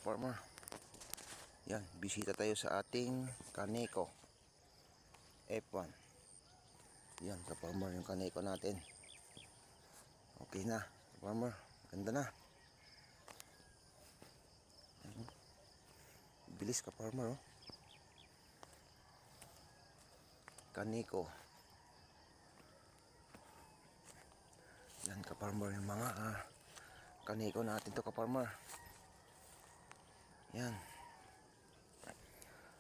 ka-farmer. Yan, bisita tayo sa ating Kaneko F1. Yan ka-farmer, yung Kaneko natin. Okay na ka-farmer, ganda na. Bilis ka-farmer, oh. Kaneko. Yan ka-farmer, yung mga Kaneko natin to ka-farmer. Yan.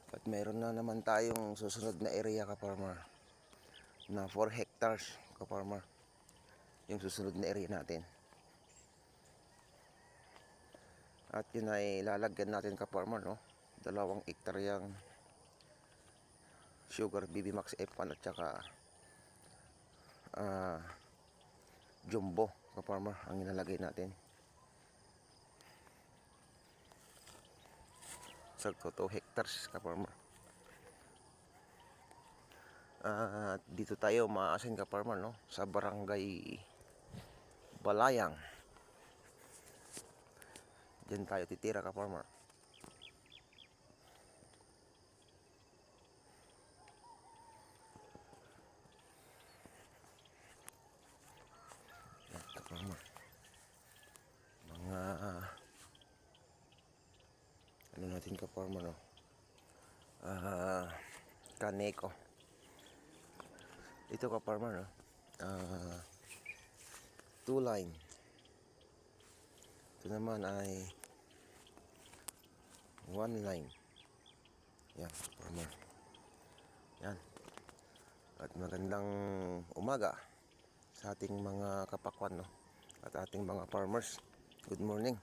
At meron na naman tayong susunod na area ka-farmer na 4 hectares ka-farmer. Yung susunod na area natin. At yun ay lalagyan natin ka-farmer, no? 2 hektaryang Sugar BB Max F1 at saka Jumbo ka-farmer ang ilalagay natin. So 2 hectares ka-farmer. Dito tayo maasin ka-farmer, no? Sa barangay Balayang. Diyan tayo titira ka-farmer. Yan ka-farmer. Mga ano natin ka-farmer, no? Kaneko. Ito ka-farmer, no? 2 line. Ito naman ay 1 line. Yan ka-farmer. Yan. At magandang umaga sa ating mga kapakwan, no? At ating mga farmers. Good morning.